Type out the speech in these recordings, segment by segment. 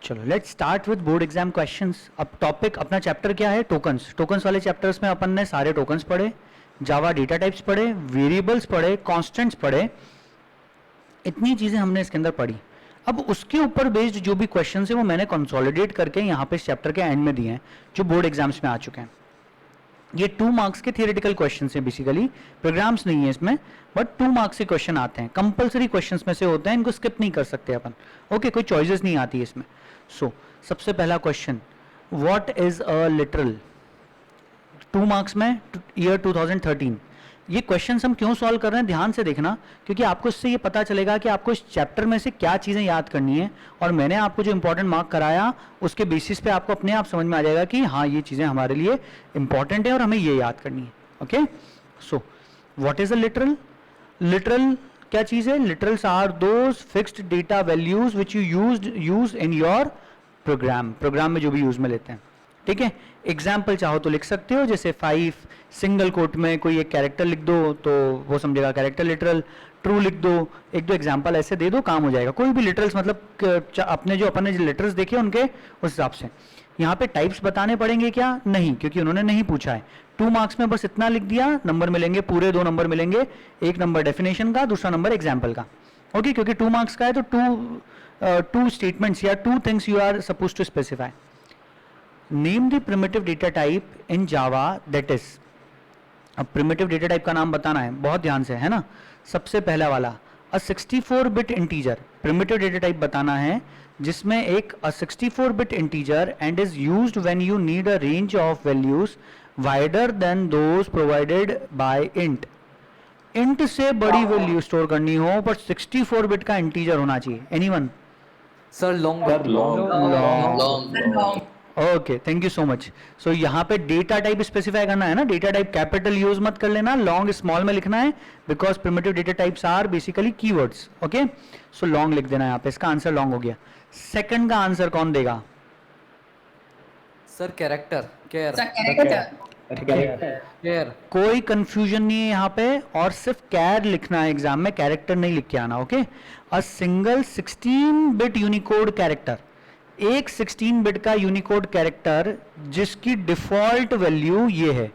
चलो let's start with board exam questions. अब topic अपना चैप्टर क्या है? टोकन्स। टोकन्स वाले चैप्टर्स में अपन ने सारे टोकन्स पढ़े, जावा डेटा टाइप्स पढ़े, वेरिएबल्स पढ़े, कांस्टेंट्स पढ़े, इतनी चीज़ें हमने इसके अंदर पढ़ी। अब उसके ऊपर बेस्ड जो भी क्वेश्चन है वो मैंने कंसोलिडेट करके यहाँ पे इस चैप्टर के एंड में दिए हैं जो बोर्ड एग्जाम्स में आ चुके हैं। ये 2 मार्क्स के थियोरेटिकल क्वेश्चंस हैं, बेसिकली प्रोग्राम्स नहीं है इसमें, बट 2 मार्क्स के क्वेश्चन आते हैं, कंपलसरी क्वेश्चंस में से होते हैं, इनको स्किप नहीं कर सकते अपन। ओके, कोई चॉइसेस नहीं आती इसमें। सो सबसे पहला question, what is a literal? 2 marks में, ईयर 2013। ये क्वेश्चंस हम क्यों सॉल्व कर रहे हैं ध्यान से देखना, क्योंकि आपको इससे ये पता चलेगा कि आपको इस चैप्टर में से क्या चीज़ें याद करनी है, और मैंने आपको जो इंपॉर्टेंट मार्क कराया उसके बेसिस पे आपको अपने आप समझ में आ जाएगा कि हाँ ये चीज़ें हमारे लिए इंपॉर्टेंट है और हमें ये याद करनी है। Okay, so what is a literal? Literal क्या चीज़ है? Literals are those fixed data values which you use in your program. Program में जो भी यूज में लेते हैं, ठीक है। एग्जाम्पल चाहो तो लिख सकते हो, जैसे 5 सिंगल कोट में कोई एक कैरेक्टर लिख दो तो वो समझेगा कैरेक्टर लिटरल। ट्रू लिख दो, 1-2 एग्जाम्पल ऐसे दे दो, काम हो जाएगा। कोई भी लिटरल्स, मतलब अपने जो अपन ने जो लेटर्स देखे उनके उस हिसाब से। यहाँ पे टाइप्स बताने पड़ेंगे क्या? नहीं, क्योंकि उन्होंने नहीं पूछा है। 2 मार्क्स में बस इतना लिख दिया, नंबर मिलेंगे पूरे 2 नंबर मिलेंगे, एक नंबर डेफिनेशन का, दूसरा नंबर एग्जाम्पल का। ओके, क्योंकि 2 मार्क्स का है तो 2 स्टेटमेंट्स या 2 things you are suppose to specify. Name the primitive data type in Java that is. अब प्रिमिटिव डेटा टाइप का नाम बताना है, बहुत ध्यान से, है ना। सबसे पहला वाला अ 64 bit integer, primitive data type बताना है जिसमें एक 64 bit integer and is used when you need a range of values wider than those provided by int. Int से बड़ी वैल्यू स्टोर करनी हो पर 64 बिट का इंटीजर होना चाहिए। Anyone? Sir long long. Okay, thank you so much. So यहाँ पे डेटा टाइप स्पेसिफाई करना है ना, डेटा टाइप कैपिटल यूज मत कर लेना, लॉन्ग स्मॉल में लिखना है, because primitive data types are basically keywords. Okay, so long लिख देना है यहाँ पे, इसका आंसर लॉन्ग हो गया। सेकंड का आंसर कौन देगा? Sir character, care. कोई कंफ्यूजन नहीं है यहाँ पे, और सिर्फ कैर लिखना है एग्जाम में, कैरेक्टर नहीं लिख के आना। Okay, a single 16 bit Unicode character, एक 16 बिट का यूनिकोड कैरेक्टर जिसकी डिफॉल्ट वैल्यू ये है।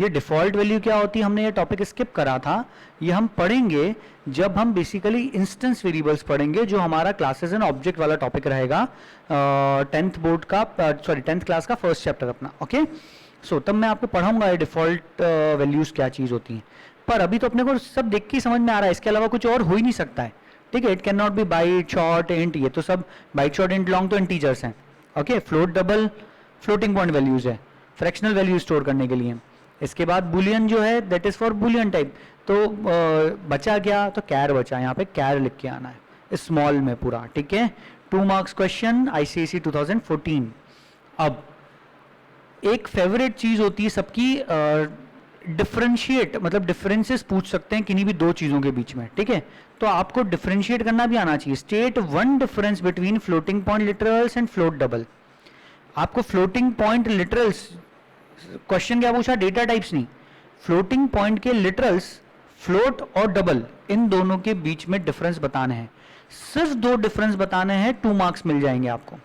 ये डिफॉल्ट वैल्यू क्या होती है? हमने ये टॉपिक स्किप करा था, ये हम पढ़ेंगे जब हम बेसिकली इंस्टेंस वेरिएबल्स पढ़ेंगे, जो हमारा क्लासेस एंड ऑब्जेक्ट वाला टॉपिक रहेगा 10th बोर्ड का, सॉरी 10th क्लास का फर्स्ट चैप्टर अपना। ओके, सो तब मैं आपको पढ़ाऊंगा ये डिफॉल्ट वैल्यूज क्या चीज़ होती हैं। पर अभी तो अपने को सब देख के समझ में आ रहा है, इसके अलावा कुछ और हो ही नहीं सकता है, ठीक है। It can not be byte, short, int, ये तो सब बाइट, शॉर्ट, इंट, लॉन्ग तो इंटीजर्स हैं। Okay, float, double, floating point values है, फ्रैक्शनल वैल्यू स्टोर करने के लिए। इसके बाद बुलियन जो है that is for boolean type. तो बचा क्या? तो कैर बचा, यहाँ पे कैर लिख के आना है स्मॉल में पूरा, ठीक है। 2 मार्क्स क्वेश्चन, ICSE 2014। अब एक फेवरेट चीज होती है सबकी, डिफरेंशिएट, मतलब डिफरेंसेस पूछ सकते हैं किन्हीं भी 2 चीजों के बीच में, ठीक है। तो आपको डिफरेंशिएट करना भी आना चाहिए। State 1 difference between floating point literals and float double. आपको फ्लोटिंग पॉइंट लिटरल्स, क्वेश्चन क्या पूछा? डेटा टाइप्स नहीं, फ्लोटिंग पॉइंट के लिटरल्स, फ्लोट और डबल, इन दोनों के बीच में डिफरेंस बताने हैं। सिर्फ 2 डिफरेंस बताने हैं, 2 मार्क्स मिल जाएंगे आपको,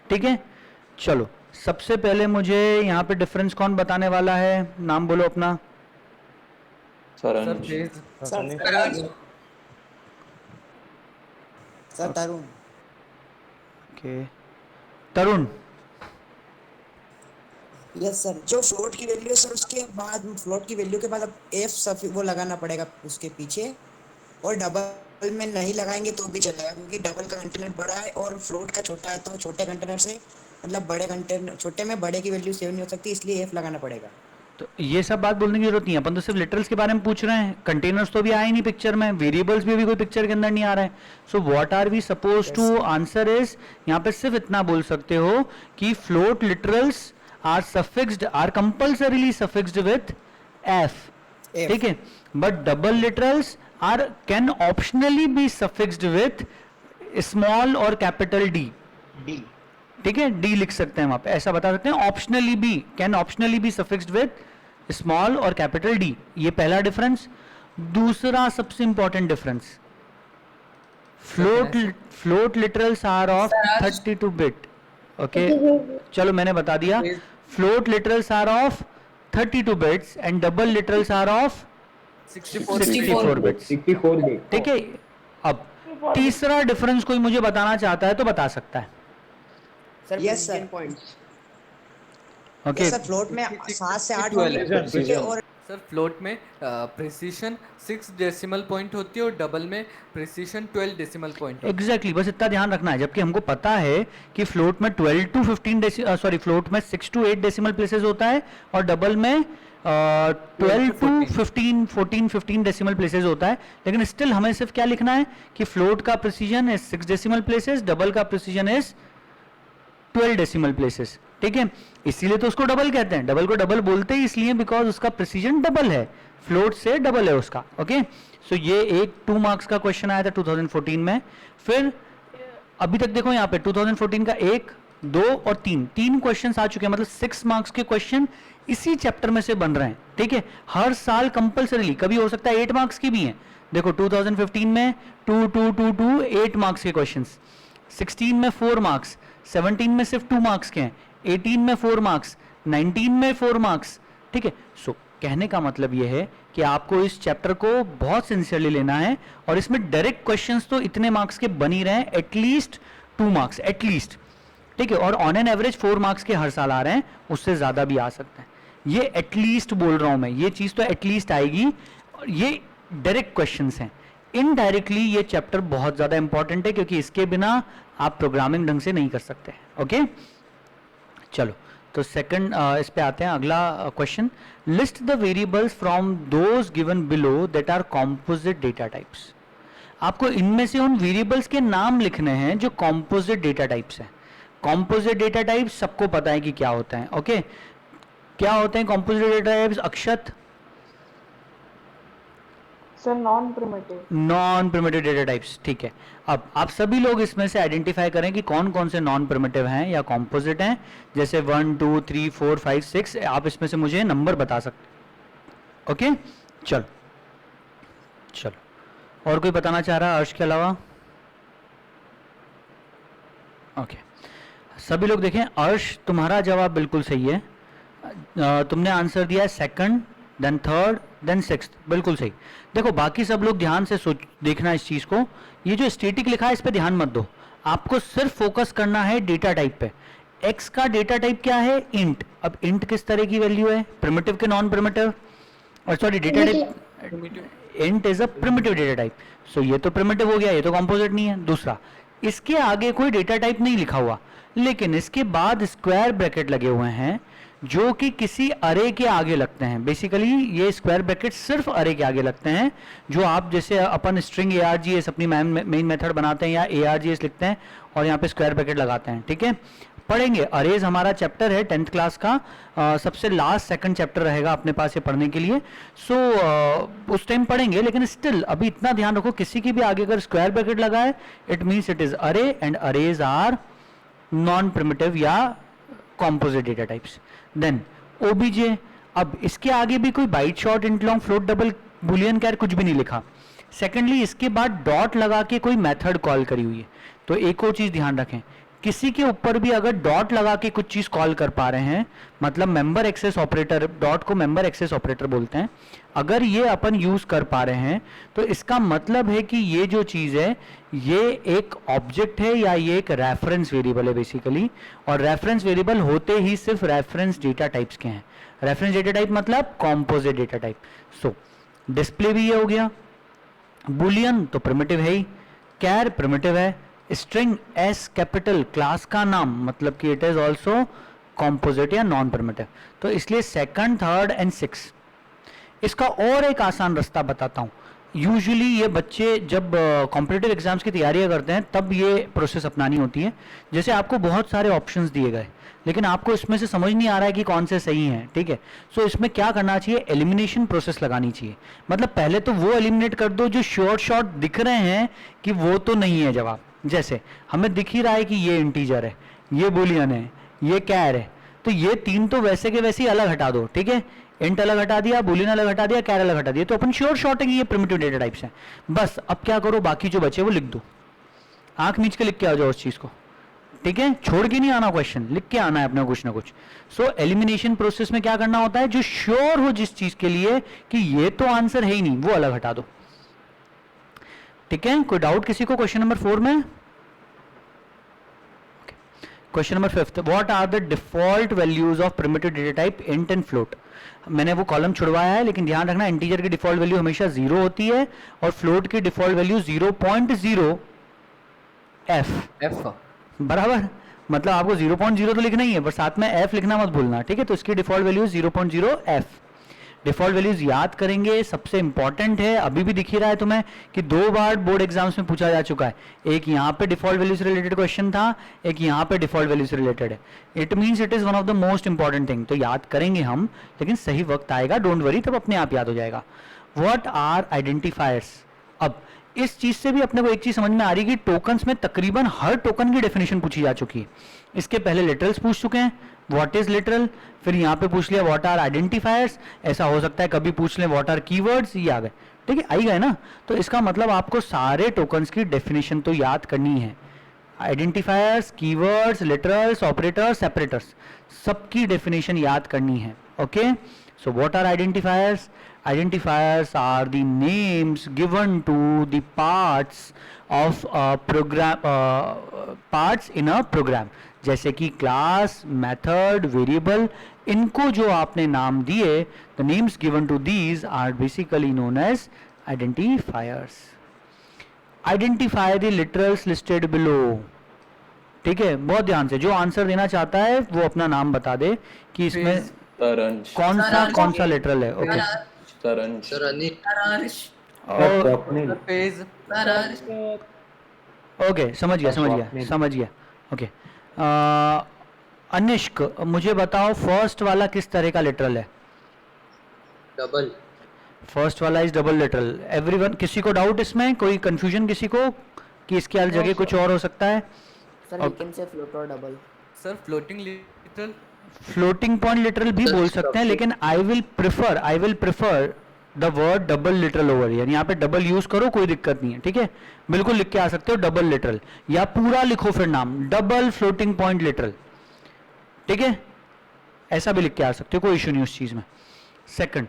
ठीक है। चलो सबसे पहले मुझे यहाँ पे डिफरेंस कौन बताने वाला है? नाम बोलो अपना। सर तरुण। ओके, तरुण। यस सर, जो फ्लोट की वैल्यू है सर, उसके बाद फ्लोट की वैल्यू के बाद अब एफ वो लगाना पड़ेगा उसके पीछे, और डबल में नहीं लगाएंगे तो भी चलेगा, क्योंकि डबल का कंटेनर बड़ा है और फ्लोट का छोटा है, तो छोटे कंटेनर से मतलब बड़े कंटेनर, छोटे में बड़े की वैल्यू सेव नहीं हो सकती, इसलिए एफ लगाना पड़ेगा। तो ये सब बात बोलने की जरूरत नहीं है, अपन तो सिर्फ लिटरल्स के बारे में पूछ रहे हैं, कंटेनर्स तो भी आए नहीं पिक्चर में, वेरिएबल्स भी अभी कोई पिक्चर के अंदर नहीं आ रहा है। So what are we suppose to answer is, यहाँ पे सिर्फ इतना बोल सकते हो कि float literals are suffixed, are compulsorily suffixed with F, ठीक है। But double literals are can optionally be suffixed with small और कैपिटल डी, ठीक है। डी लिख सकते हैं वहां पे, ऐसा बता सकते हैं, optionally be, can optionally be suffixed with small और कैपिटल डी। ये पहला डिफरेंस। दूसरा सबसे important difference, float literals are of 32 bit. Okay, चलो मैंने बता दिया. Float literals are of 32 bits and double literals are of 64 bits. 64 bit. ठीक है. अब तीसरा डिफरेंस कोई मुझे बताना चाहता है तो बता सकता है. Yes sir. Okay, sir float में 7 से 8 Precision. होंगे और सर फ्लोट में प्रिसीशन 6 डेसिमल पॉइंट होती है और डबल में प्रिसीशन 12 डेसिमल पॉइंट होती है. एग्जैक्टली, बस इतना ध्यान रखना है. जबकि हमको पता है कि फ्लोट में 12 टू 15 सॉरी फ्लोट में 6 टू 8 डेसिमल प्लेसेस होता है और डबल में 12 टू 15 डेसिमल प्लेसेस होता है. लेकिन स्टिल हमें सिर्फ क्या लिखना है कि फ्लोट का precision is 6 decimal places, double का प्रिसीजन इज 12 डेसिमल प्लेसेस. ठीक है, इसीलिए तो उसको डबल कहते हैं. डबल को डबल बोलते ही इसलिए बिकॉज उसका प्रिसीजन डबल है, फ्लोट से डबल है उसका. ओके, सो ये एक 2 मार्क्स का क्वेश्चन आया था 2014 में. फिर अभी तक देखो यहाँ पे 2014 का 1, 2 और 3 क्वेश्चंस आ चुके हैं. मतलब 6 मार्क्स के क्वेश्चन इसी चैप्टर में से बन रहे हैं. ठीक है, हर साल कंपल्सरीली, कभी हो सकता है 8 मार्क्स की भी हैं. देखो 2015 में 2 2 2 2 8 मार्क्स के क्वेश्चंस, 16 में 4 मार्क्स, 17 में सिर्फ 2 मार्क्स के हैं, 18 में 4 मार्क्स, 19 में 4 मार्क्स. ठीक है, सो कहने का मतलब यह है कि आपको इस चैप्टर को बहुत सिंसियरली लेना है और इसमें डायरेक्ट क्वेश्चंस तो इतने मार्क्स के बन ही रहे हैं, एटलीस्ट 2 मार्क्स एटलीस्ट. ठीक है, और ऑन एन एवरेज 4 मार्क्स के हर साल आ रहे हैं, उससे ज्यादा भी आ सकते हैं. ये एटलीस्ट बोल रहा हूं मैं, ये चीज तो एटलीस्ट आएगी. और ये डायरेक्ट क्वेश्चंस हैं. इनडायरेक्टली ये चैप्टर बहुत ज्यादा इंपॉर्टेंट है क्योंकि इसके बिना आप प्रोग्रामिंग ढंग से नहीं कर सकते. ओके, चलो तो सेकंड इस पे आते हैं. अगला question, list the variables from those given below that are composite data types. आपको इनमें से उन वेरिएबल्स के नाम लिखने हैं जो कॉम्पोजिट डेटा टाइप्स हैं. कॉम्पोजिट डेटा टाइप्स सबको पता है कि क्या होता है. ओके, क्या होते हैं composite data types Akshat? Sir non primitive data types. ठीक है, अब आप सभी लोग इसमें से आइडेंटिफाई करें कि कौन कौन से नॉन प्रिमिटिव हैं या कॉम्पोजिट हैं. जैसे 1 2 3 4 5 6 आप इसमें से मुझे नंबर बता सकते हैं. ओके, चलो और कोई बताना चाह रहा है अर्श के अलावा? ओके, सभी लोग देखें. अर्श, तुम्हारा जवाब बिल्कुल सही है. तुमने आंसर दिया है second, then third, then sixth. बिल्कुल सही. देखो बाकी सब लोग ध्यान से सोच देखना इस चीज को. ये जो स्टैटिक लिखा है इस पे ध्यान मत दो. आपको सिर्फ फोकस करना है डेटा टाइप पे. एक्स का डेटा टाइप क्या है? इंट. अब इंट किस तरह की वैल्यू है? प्रिमिटिव के नॉन प्रिमिटिव? और sorry data type int is a primitive data type. So ये तो प्रिमिटिव हो गया, ये तो कॉम्पोजिट नहीं है. दूसरा, इसके आगे कोई डेटा टाइप नहीं लिखा हुआ, लेकिन इसके बाद स्क्वायर ब्रैकेट लगे हुए हैं जो कि किसी अरे के आगे लगते हैं. बेसिकली ये स्क्वायर ब्रैकेट सिर्फ अरे के आगे लगते हैं. जो आप जैसे अपन स्ट्रिंग args अपनी मेन मेथड बनाते हैं या args लिखते हैं और यहाँ पे स्क्वायर ब्रैकेट लगाते हैं. ठीक है, पढ़ेंगे. अरेज हमारा चैप्टर है 10th क्लास का, सबसे लास्ट सेकंड चैप्टर रहेगा अपने पास ये पढ़ने के लिए. सो उस टाइम पढ़ेंगे, लेकिन स्टिल अभी इतना ध्यान रखो किसी की भी आगे अगर स्क्वायर ब्रैकेट लगा है it means it is array and arrays are non primitive या composite data types. Then OBJ. अब इसके आगे भी कोई byte short int long float double boolean char कुछ भी नहीं लिखा. सेकेंडली इसके बाद डॉट लगा के कोई मेथड कॉल करी हुई है. तो एक और चीज ध्यान रखें, किसी के ऊपर भी अगर डॉट लगा के कुछ चीज कॉल कर पा रहे हैं, मतलब मेंबर एक्सेस ऑपरेटर, डॉट को मेंबर एक्सेस ऑपरेटर बोलते हैं, अगर ये अपन यूज कर पा रहे हैं तो इसका मतलब है कि ये जो चीज है ये एक ऑब्जेक्ट है या ये एक रेफरेंस वेरिएबल है बेसिकली. और रेफरेंस वेरिएबल होते ही सिर्फ रेफरेंस डेटा टाइप्स के हैं. रेफरेंस डेटा टाइप मतलब कॉम्पोजिट डेटा टाइप. सो डिस्प्ले भी ये हो गया. बुलियन तो प्रिमिटिव है ही, कैर प्रिमिटिव है, स्ट्रिंग एस कैपिटल क्लास का नाम मतलब कि इट इज ऑल्सो कॉम्पोजिट या नॉन प्रिमिटिव. तो इसलिए सेकंड, थर्ड एंड सिक्स. इसका और एक आसान रास्ता बताता हूं. यूजुअली ये बच्चे जब कॉम्पिटिटिव एग्जाम्स की तैयारियां करते हैं तब ये प्रोसेस अपनानी होती है. जैसे आपको बहुत सारे ऑप्शंस दिए गए लेकिन आपको इसमें से समझ नहीं आ रहा है कि कौन से सही हैं. ठीक है, सो इसमें क्या करना चाहिए, एलिमिनेशन प्रोसेस लगानी चाहिए. मतलब पहले तो वो एलिमिनेट कर दो जो शॉर्ट दिख रहे हैं कि वो तो नहीं है जवाब. जैसे हमें दिख ही रहा है कि ये इंटीजर है, ये बुलियन है, ये कैर है, तो ये तीन तो वैसे के वैसे ही अलग हटा दो. ठीक है, इंट अलग हटा दिया, बुलियन अलग हटा दिया, कैर अलग हटा दिया, तो अपन श्योर शॉर्ट है कि ये प्रिमिटिव डेटा टाइप्स हैं. बस अब क्या करो, बाकी जो बचे वो लिख दो. आंख मीच के लिख के आ जाओ उस चीज को, ठीक है, छोड़ के नहीं आना, क्वेश्चन लिख के आना है अपना कुछ ना कुछ। सो एलिमिनेशन प्रोसेस में क्या करना होता है, जो श्योर हो जिस चीज के लिए कि ये तो आंसर है ही नहीं, वो अलग हटा दो, ठीक है। कोई डाउट किसी को क्वेश्चन नंबर 4 में? Question number 5, what are the default values of primitive data type int and float. मैंने वो कॉलम छुड़वाया है, लेकिन ध्यान रखना इंटीजर की डिफॉल्ट वैल्यू हमेशा 0 होती है और फ्लोट की डिफॉल्ट वैल्यू 0.0 f, बराबर। मतलब आपको 0.0 तो लिखना ही है, पर साथ में f लिखना मत भूलना, ठीक है। तो इसकी default value 0.0 f। Default values याद करेंगे, सबसे इंपॉर्टेंट है, अभी भी दिख ही रहा है तुम्हें कि 2 बार बोर्ड एग्जाम्स में पूछा जा चुका है। एक यहाँ पे डिफॉल्ट वैल्यू से रिलेटेड क्वेश्चन था, एक यहाँ पे डिफॉल्ट वैल्यू से रिलेटेड है। It means it is one of the most important thing. तो याद करेंगे हम, लेकिन सही वक्त आएगा, डोंट वरी, तब अपने आप याद हो जाएगा। What are identifiers. अब इस चीज से भी अपने को एक चीज समझ में आ रही है कि टोकन्स में तकरीबन हर टोकन की डेफिनेशन पूछी जा चुकी है। इसके पहले लिटरल्स पूछ चुके हैं, व्हाट इज लिटरल, फिर यहाँ पे पूछ लिया व्हाट आर आइडेंटिफायर्स। ऐसा हो सकता है कभी पूछ लें व्हाट आर कीवर्ड्स, ये आ गए, ठीक है, आई गए ना। तो इसका मतलब आपको सारे टोकन्स की डेफिनेशन तो याद करनी है। Identifiers, keywords, literals, operators, separators, सबकी डेफिनेशन याद करनी है, okay. So what are identifiers? Identifiers are the names given to the parts of a program, parts in a program. जैसे कि class, method, variable, इनको जो आपने नाम दिए, the names given to these are basically known as identifiers. Identify the literals listed below. ठीक है, बहुत ध्यान से, जो आंसर देना चाहता है वो अपना नाम बता दे कि इसमें कौन सा लिटरल है। ओके, ओके, समझ गया। ओके, अनिष्क, मुझे बताओ फर्स्ट वाला किस तरह का लिटरल है? डबल। फर्स्ट वाला इज डबल लिटरल। एवरीवन, किसी को डाउट इसमें, कोई कंफ्यूजन किसी को कि इसके हर जगह कुछ और हो सकता है? सर लेकिन से फ्लोट और double. Sir floating literal, floating point literal भी बोल सकते हैं, लेकिन I will prefer the word double literal over. यानी यहाँ पे डबल यूज करो, कोई दिक्कत नहीं है, ठीक है, बिल्कुल लिख के आ सकते हो डबल लिटरल, या पूरा लिखो फिर नाम डबल फ्लोटिंग पॉइंट लिटरल, ठीक है, ऐसा भी लिख के आ सकते हो, कोई इशू नहीं उस चीज में। सेकंड,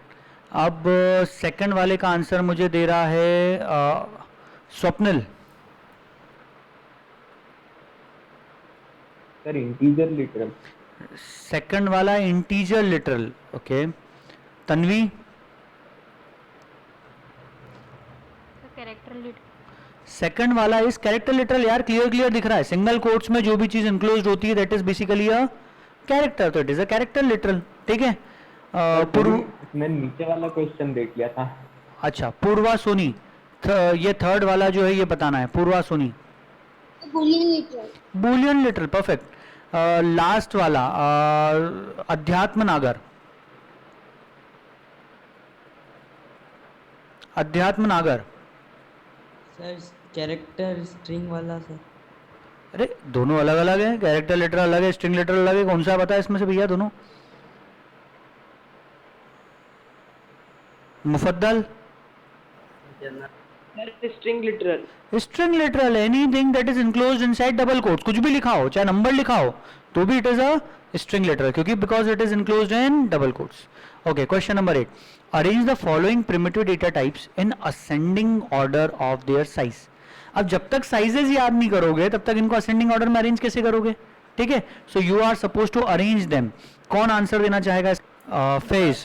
अब सेकंड वाले का आंसर मुझे दे रहा है Swapnil. Sir integer literal. Second वाला integer literal, okay. Tanvi? Character literal. Second वाला इज कैरेक्टर लिटरल। यार क्लियर दिख रहा है, सिंगल कोट्स में जो भी चीज इंक्लोज्ड होती है that is basically a character, तो it is a character literal, ठीक है। पूर्व, मैंने नीचे वाला क्वेश्चन देख लिया था। अच्छा, पूर्वा सोनी, ये थर्ड वाला जो है ये बताना है, Purva Soni. Boolean literal, perfect. Last वाला Adhyatm Nagar. Sir character string वाला सर। अरे दोनों अलग अलग है, कैरेक्टर लिटरल अलग है, स्ट्रिंग लिटरल अलग है, कौन सा पता है इसमें से भैया दोनों? Mufaddal? String literal anything that is enclosed inside double quotes, कुछ भी लिखा हो, चाहे नंबर लिखा हो, तो भी it is a string literal, क्योंकि because it is enclosed in double quotes. Okay, question number 8, arrange the following primitive data types in ascending order of their size. अब जब तक साइजेस याद नहीं करोगे तब तक इनको असेंडिंग ऑर्डर में अरेंज कैसे करोगे, ठीक है। So you are suppose to arrange them. कौन आंसर देना चाहेगा? फेज।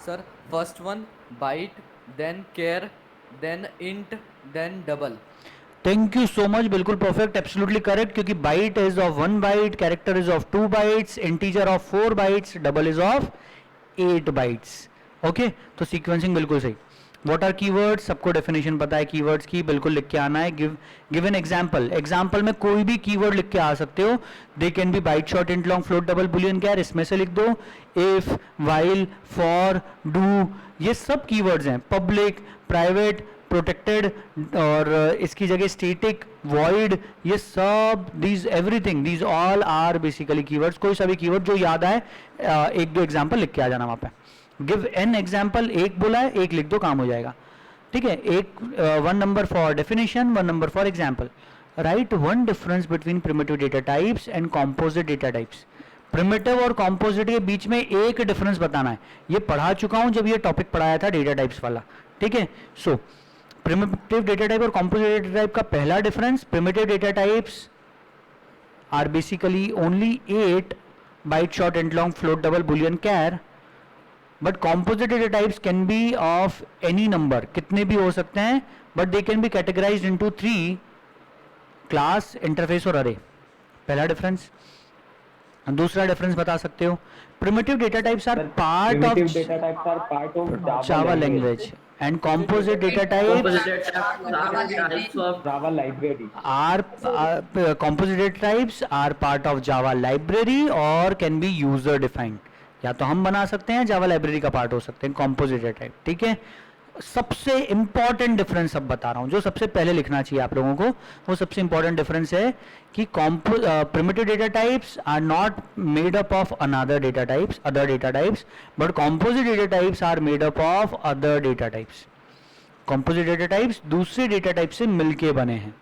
Sir first one byte, then char, then int, then double. Thank you so much, बिल्कुल परफेक्ट, एब्सोल्युटली करेक्ट, क्योंकि byte is of 1 byte, character is of 2 bytes, integer of 4 bytes, double is of 8 bytes. Okay, तो sequencing बिल्कुल सही। What are keywords, सबको definition पता है keywords की, बिल्कुल लिख के आना है। गिव एन एग्जांपल, एग्जांपल में कोई भी कीवर्ड लिख के आ सकते हो, they can be byte, short, int, long, float, double, boolean, char, इसमें से लिख दो। इफ, व्हाइल, फॉर, डू, ये सब कीवर्ड्स हैं। पब्लिक, प्राइवेट, प्रोटेक्टेड, और इसकी जगह स्टैटिक, वॉइड, ये सब, these everything, these all are basically keywords. कोई सा भी कीवर्ड जो याद आए, एक दो एग्जांपल लिख के आ जाना वहां पे। गिव एन एग्जाम्पल, एक बोला है, एक लिख दो, काम हो जाएगा। ठीक है, एक 1 number for definition, 1 number for example. Right 1 difference between primitive data types and composite data types. Primitive और कॉम्पोजिट के बीच में एक डिफरेंस बताना है. ये पढ़ा चुका हूं जब ये टॉपिक पढ़ाया था डेटा टाइप्स वाला. ठीक है, सो प्रिमिटिव डेटा टाइप और कॉम्पोजिट डेटा टाइप का पहला difference, primitive data types are basically only 8 byte short and long float double boolean char. But composite data types can be of any number, कितने भी हो सकते हैं, but they can be categorised into 3 class, interface और array. पहला difference. दूसरा difference बता सकते हो, primitive data types are part of Primitive data types are part of Java language and composite data types Java library. are composite data types are part of Java library or can be user defined. या तो हम बना सकते हैं, जावा library का part हो सकते हैं कॉम्पोजिट डेटा टाइप. ठीक है, सबसे इंपॉर्टेंट डिफरेंस अब बता रहा हूं, जो सबसे पहले लिखना चाहिए आप लोगों को, वो सबसे इंपॉर्टेंट डिफरेंस है कि primitive data types are not made up of another data types, other data types, but composite data types are made up of other data types. Composite data types दूसरे डेटा टाइप से मिलके बने हैं.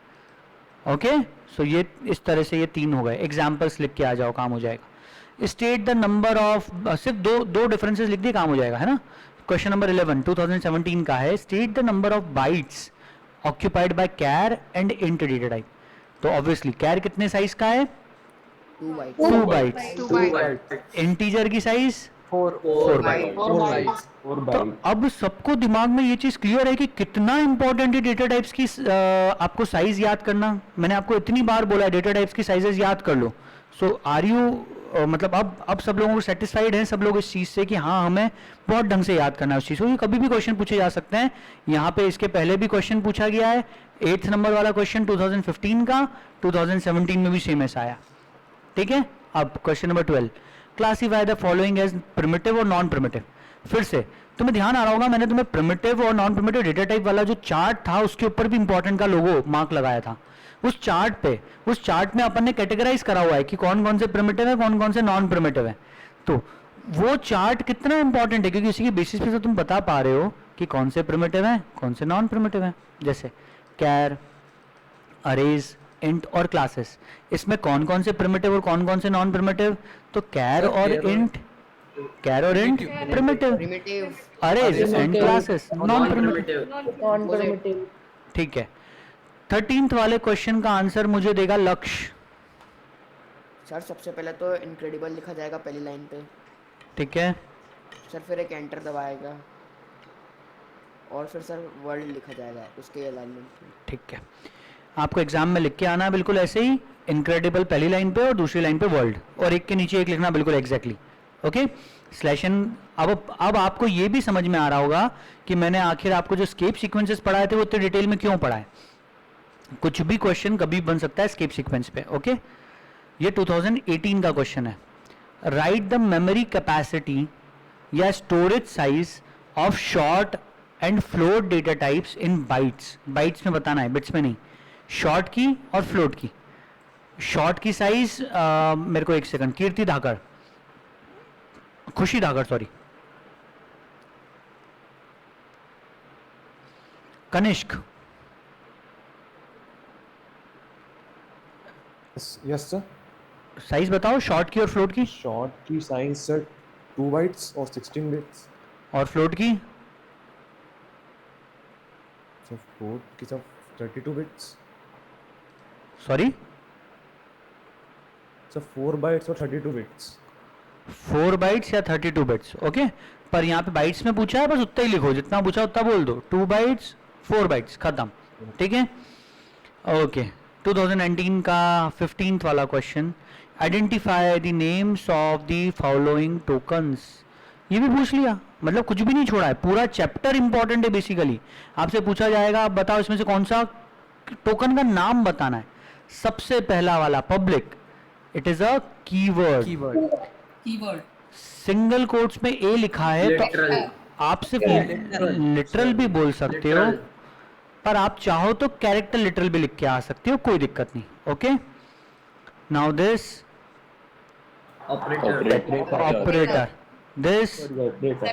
Okay, सो ये इस तरह से ये 3 हो गए. एग्जाम्पल्स लिख के आ जाओ, काम हो जाएगा. स्टेट द नंबर ऑफ, सिर्फ दो डिफरेंसेस लिख दिए, काम हो जाएगा, है ना. क्वेश्चन नंबर 11 2017 का है, state the number of bytes occupied by char and int data type. तो ऑब्वियसली कैर कितने साइज का है, 2 बाइट 2 बाइट्स. इंटीजर की साइज 4 बाइट. 4 तो bytes. अब सबको दिमाग में ये चीज क्लियर है कि कितना इंपॉर्टेंट है डेटा टाइप्स की आपको साइज याद करना. मैंने आपको इतनी बार बोला है डेटा टाइप्स की साइजेस याद कर लो. सो आर यू मतलब अब सब लोगों को सेटिस्फाइड हैं सब लोग इस चीज से कि हाँ हमें बहुत ढंग से याद करना है उस चीज को. ये कभी भी क्वेश्चन पूछे जा सकते हैं. यहाँ पे इसके पहले भी क्वेश्चन पूछा गया है, 8th नंबर वाला क्वेश्चन 2015 का, 2017 में भी सेम ऐसा आया. ठीक है, अब question number 12, classify the following as primitive और नॉन प्रिमिटिव. फिर से तुम्हें ध्यान आ रहा होगा, मैंने तुम्हें प्रिमिटिव और नॉन प्रिमिटिव डेटा टाइप वाला जो चार्ट था उसके ऊपर भी इंपॉर्टेंट का लोगो मार्क लगाया था. उस चार्ट में अपन ने कैटेगराइज करा हुआ है कि कौन कौन से प्रिमिटिव है, कौन कौन से नॉन प्रिमिटिव है. तो वो चार्ट कितना इंपॉर्टेंट है, क्योंकि इसी के बेसिस पे तो तुम बता पा रहे हो कि कौन से प्रिमिटिव है, कौन से नॉन प्रिमिटिव है. जैसे कैर, अरेज, इंट और क्लासेस, इसमें कौन कौन से प्रिमिटिव और कौन कौन से नॉन प्रिमिटिव. तो कैर और int primitive, primitive arrays and classes non primitive. Non primitive. ठीक है, 13th वाले क्वेश्चन का आंसर मुझे देगा लक्ष्य. सर सबसे पहले तो इनक्रेडिबल लिखा जाएगा पहली लाइन पे. ठीक है, सर फिर एक एंटर दबाएगा और फिर सर वर्ल्ड लिखा जाएगा उसके अलाइनमेंट पे. ठीक है, आपको एग्जाम में लिख के आना है बिल्कुल ऐसे ही, इनक्रेडिबल पहली लाइन पे और दूसरी लाइन पे वर्ल्ड, और एक के नीचे एक लिखना बिल्कुल एग्जैक्टली. Okay, slash N. अब आपको ये भी समझ में आ रहा होगा कि मैंने आखिर आपको जो स्केप सीक्वेंसेस पढ़ाए थे वो इतने डिटेल में क्यों पढ़ाए. कुछ भी क्वेश्चन कभी बन सकता है स्केप सीक्वेंस पे. ओके, ये 2018 का क्वेश्चन है. राइट द मेमोरी कैपेसिटी या storage size of short and float data types in bytes. Bytes में बताना है, बिट्स में नहीं. शॉर्ट की और फ्लोट की. शॉर्ट की साइज मेरे को एक second, Kirti Dhakad, Khushi Dhakad, sorry, Kanishk. Yes sir. Size बताओ शॉर्ट की और फ्लोट की. शॉर्ट की साइज सर 2 बाइट्स और 16 बिट्स. और फ्लोट की सर फ्लोट की sir 32 bits. Sorry sir 4 bytes और 32 बिट्स. 4 बाइट्स या 32 बिट्स. ओके, पर यहाँ पे बाइट्स में पूछा है, बस उतना ही लिखो, जितना पूछा उतना बोल दो. 2 बाइट्स 4 बाइट्स खत्म. ठीक है, ओके. 2019 का 15th वाला question, identify the names of the following tokens. ये भी पूछ लिया, मतलब कुछ भी नहीं छोड़ा है, पूरा चैप्टर इंपॉर्टेंट है. बेसिकली आपसे पूछा जाएगा, आप बताओ इसमें से कौन सा टोकन का नाम बताना है. सबसे पहला वाला public, it is a keyword. Single quotes में ए लिखा है, तो आप सिर्फ लिटरल भी बोल सकते हो, पर आप चाहो तो कैरेक्टर लिटरल भी लिख के आ सकते हो, कोई दिक्कत नहीं. Okay, now this operator. This separator,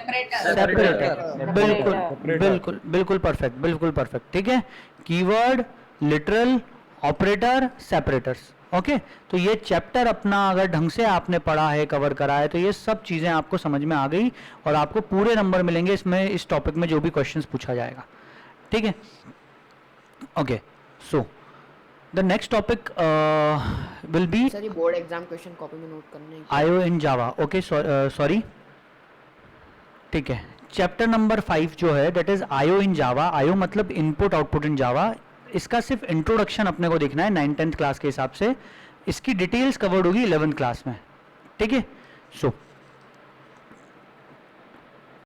बिल्कुल बिल्कुल बिल्कुल परफेक्ट, बिल्कुल परफेक्ट, ठीक है। Keyword, literal, operator, separators, okay. तो ये चैप्टर अपना अगर ढंग से आपने पढ़ा है, कवर करा है, तो ये सब चीज़ें आपको समझ में आ गई और आपको पूरे नंबर मिलेंगे इसमें, इस टॉपिक में जो भी क्वेश्चंस पूछा जाएगा, ठीक है। Okay, so the next topic will be sir ये बोर्ड एग्जाम क्वेश्चन कॉपी में नोट करने हैं। आयो इन जावा, ओके, सॉरी, ठीक है। चैप्टर नंबर 5 जो है दैट इज आयो इन जावा। आयो मतलब इनपुट आउटपुट इन जावा। इसका सिर्फ इंट्रोडक्शन अपने को देखना है 9th 10th क्लास के हिसाब से, इसकी डिटेल्स कवर्ड होगी 11th क्लास में, ठीक है। सो